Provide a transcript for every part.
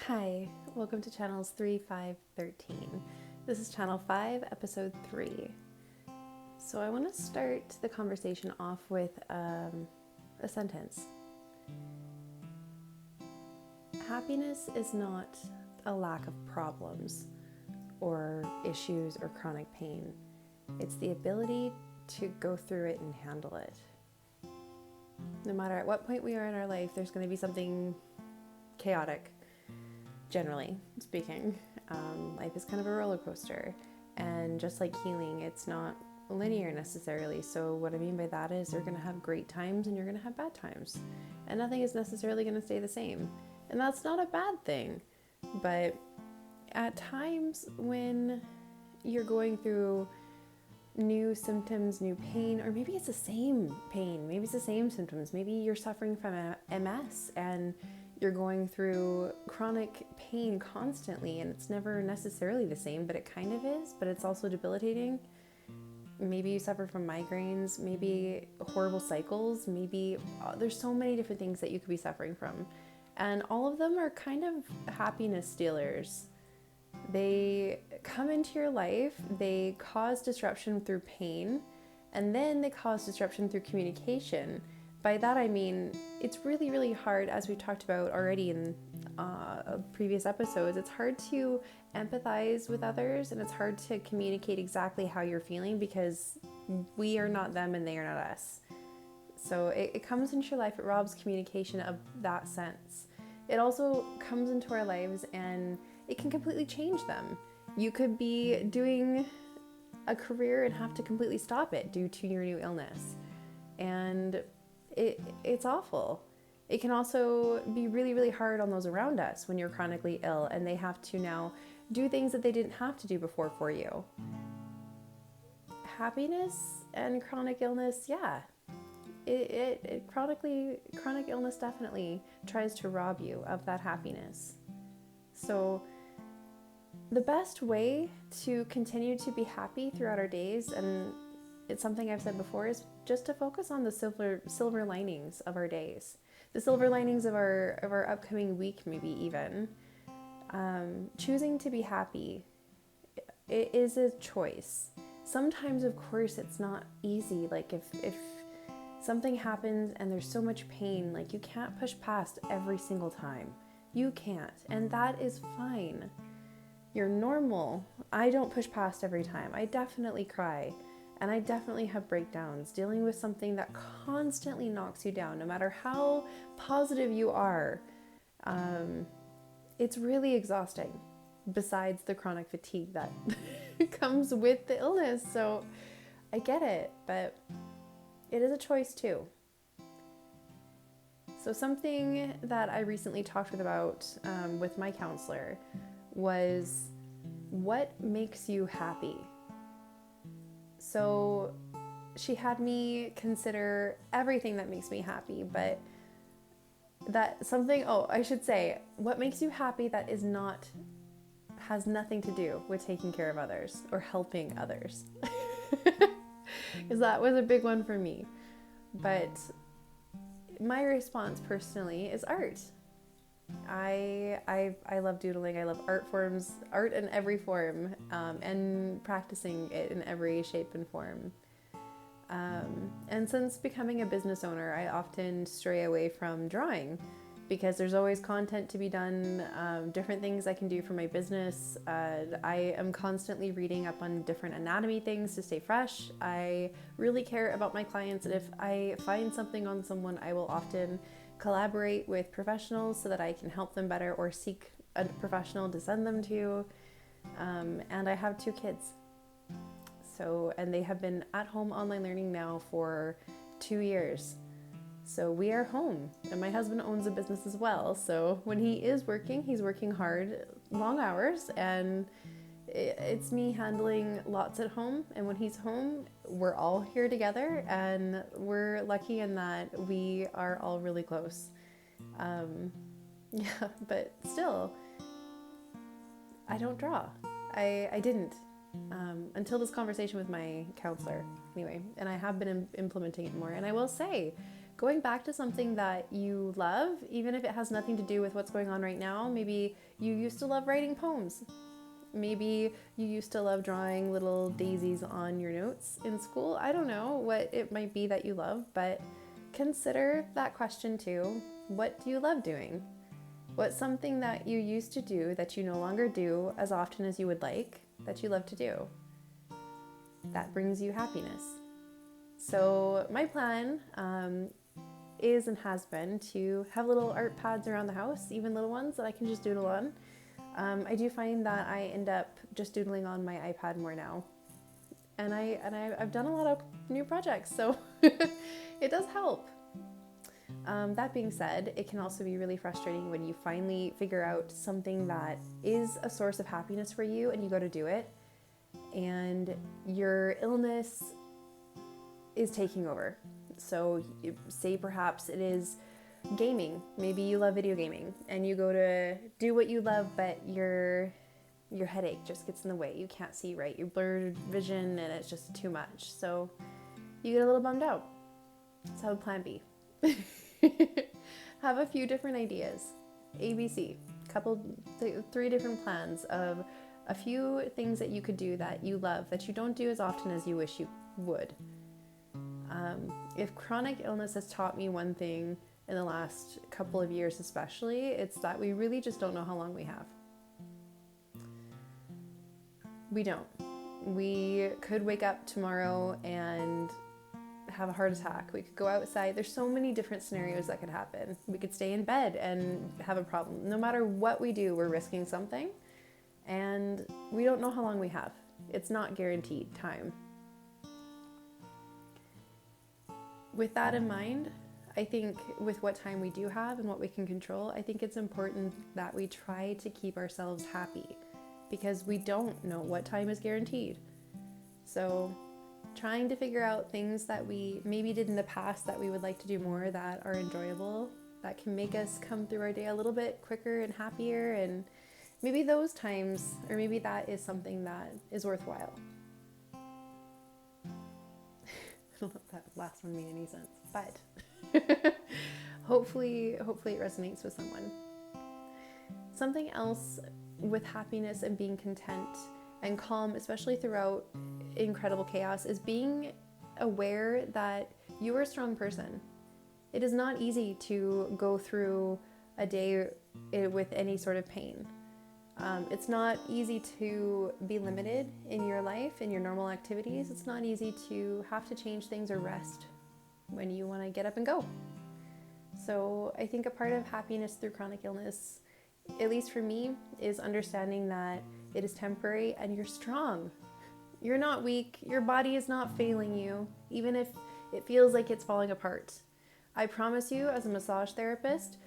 Hi, welcome to channels 3, 5, 13. This is channel 5, episode 3. So I want to start the conversation off with a sentence. Happiness is not a lack of problems or issues or chronic pain. It's the ability to go through it and handle it. No matter at what point we are in our life, there's going to be something chaotic. Generally speaking, life is kind of a roller coaster, and just like healing, it's not linear necessarily. So what I mean by that is you're going to have great times and you're going to have bad times, and nothing is necessarily going to stay the same, and that's not a bad thing. But at times when you're going through new symptoms, new pain, or maybe it's the same pain, maybe it's the same symptoms, maybe you're suffering from MS and you're going through chronic pain constantly, and it's never necessarily the same, but it kind of is, but it's also debilitating. Maybe you suffer from migraines, maybe horrible cycles, maybe there's so many different things that you could be suffering from. And all of them are kind of happiness stealers. They come into your life, they cause disruption through pain, and then they cause disruption through communication. By that I mean, it's really, really hard, as we talked about already in previous episodes, it's hard to empathize with others, and it's hard to communicate exactly how you're feeling because we are not them and they are not us. So it comes into your life, it robs communication of that sense. It also comes into our lives and it can completely change them. You could be doing a career and have to completely stop it due to your new illness. And it's awful. It can also be really, really hard on those around us when you're chronically ill and they have to now do things that they didn't have to do before for you. Happiness and chronic illness, yeah. Chronic illness definitely tries to rob you of that happiness. So the best way to continue to be happy throughout our days, and it's something I've said before, is just to focus on the silver linings of our days, the silver linings of our upcoming week, maybe even. Choosing to be happy, it is a choice. Sometimes, of course, it's not easy. Like if something happens and there's so much pain, like you can't push past every single time. You can't, and that is fine. You're normal. I don't push past every time. I definitely cry. And I definitely have breakdowns dealing with something that constantly knocks you down, no matter how positive you are. It's really exhausting, besides the chronic fatigue that comes with the illness. So I get it, but it is a choice too. So something that I recently talked about with my counselor was, what makes you happy? So she had me consider everything that makes me happy, but I should say, what makes you happy that has nothing to do with taking care of others or helping others. Because that was a big one for me. But my response personally is art. I love doodling. I love art in every form, and practicing it in every shape and form. And since becoming a business owner, I often stray away from drawing because there's always content to be done, different things I can do for my business. I am constantly reading up on different anatomy things to stay fresh. I really care about my clients, and if I find something on someone, I will often collaborate with professionals so that I can help them better or seek a professional to send them to. And I have 2 kids. And they have been at home online learning now for 2 years. So we are home, and my husband owns a business as well. So when he is working, he's working hard, long hours, and it's me handling lots at home. And when he's home, we're all here together, and we're lucky in that we are all really close. But still, I don't draw. I didn't until this conversation with my counselor anyway, and I have been implementing it more. And I will say, going back to something that you love, even if it has nothing to do with what's going on right now. Maybe you used to love writing poems. Maybe you used to love drawing little daisies on your notes in school. I don't know what it might be that you love, but consider that question too. What do you love doing? What's something that you used to do that you no longer do as often as you would like, that you love to do? That brings you happiness. So my plan is and has been to have little art pads around the house, even little ones that I can just doodle on. I do find that I end up just doodling on my iPad more now, and I've done a lot of new projects, so it does help. That being said, it can also be really frustrating when you finally figure out something that is a source of happiness for you and you go to do it, and your illness is taking over. So say perhaps it is gaming. Maybe you love video gaming and you go to do what you love, but your headache just gets in the way. You can't see right. Your blurred vision, and it's just too much. So you get a little bummed out. So plan B. Have a few different ideas. ABC. Three different plans of a few things that you could do that you love, that you don't do as often as you wish you would. If chronic illness has taught me one thing in the last couple of years especially, it's that we really just don't know how long we have. We don't. We could wake up tomorrow and have a heart attack. We could go outside. There's so many different scenarios that could happen. We could stay in bed and have a problem. No matter what we do, we're risking something, and we don't know how long we have. It's not guaranteed time. With that in mind, I think with what time we do have and what we can control, I think it's important that we try to keep ourselves happy, because we don't know what time is guaranteed. So trying to figure out things that we maybe did in the past that we would like to do more, that are enjoyable, that can make us come through our day a little bit quicker and happier, and maybe those times, or maybe that is something that is worthwhile. I don't know if that last one made any sense, but hopefully it resonates with someone. Something else with happiness and being content and calm, especially throughout incredible chaos, is being aware that you are a strong person. It is not easy to go through a day with any sort of pain. It's not easy to be limited in your life, in your normal activities. It's not easy to have to change things or rest when you want to get up and go. So I think a part of happiness through chronic illness, at least for me, is understanding that it is temporary and you're strong. You're not weak. Your body is not failing you, even if it feels like it's falling apart. I promise you, as a massage therapist,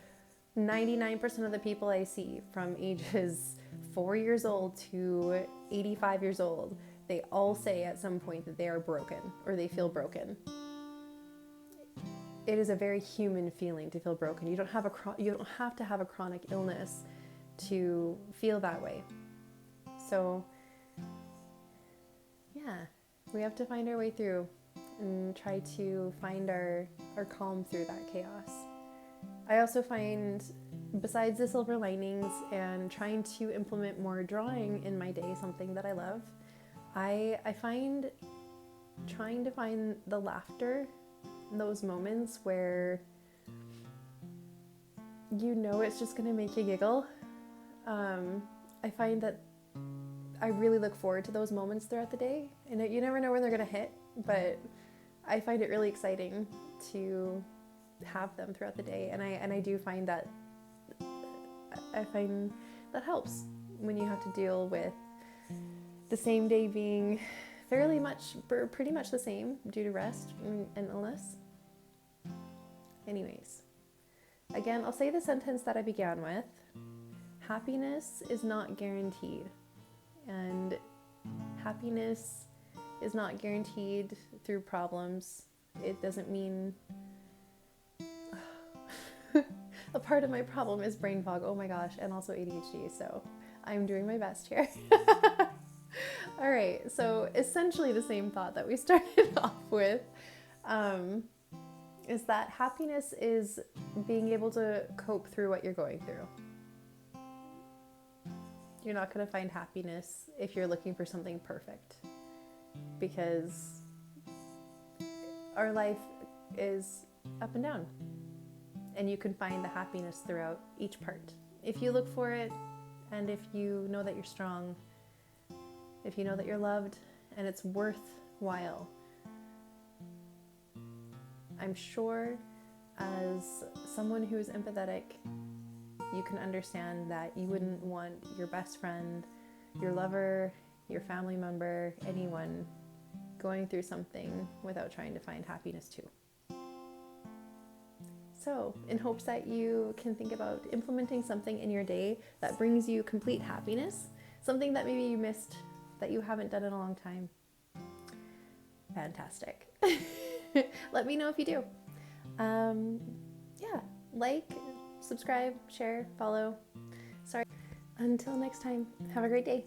99% of the people I see from ages 4 years old to 85 years old, they all say at some point that they are broken or they feel broken. It is a very human feeling to feel broken. You don't have to have a chronic illness to feel that way. So yeah, we have to find our way through and try to find our calm through that chaos. I also find, besides the silver linings and trying to implement more drawing in my day, something that I love, I find trying to find the laughter in those moments where you know it's just going to make you giggle. I find that I really look forward to those moments throughout the day, and you never know when they're going to hit, but I find it really exciting to have them throughout the day, and I do find that that helps when you have to deal with the same day being pretty much the same due to rest and illness. Anyways, again, I'll say the sentence that I began with. Happiness is not guaranteed, and happiness is not guaranteed through problems. It doesn't mean a part of my problem is brain fog, oh my gosh, and also ADHD, so I'm doing my best here. All right, so essentially the same thought that we started off with. is that happiness is being able to cope through what you're going through. You're not going to find happiness if you're looking for something perfect, because our life is up and down, and you can find the happiness throughout each part if you look for it, and if you know that you're strong, if you know that you're loved and it's worthwhile. I'm sure as someone who's empathetic, you can understand that you wouldn't want your best friend, your lover, your family member, anyone going through something without trying to find happiness too. So, in hopes that you can think about implementing something in your day that brings you complete happiness, something that maybe you missed, that you haven't done in a long time. Fantastic. Let me know if you do. Like, subscribe, share, follow. Sorry. Until next time, have a great day.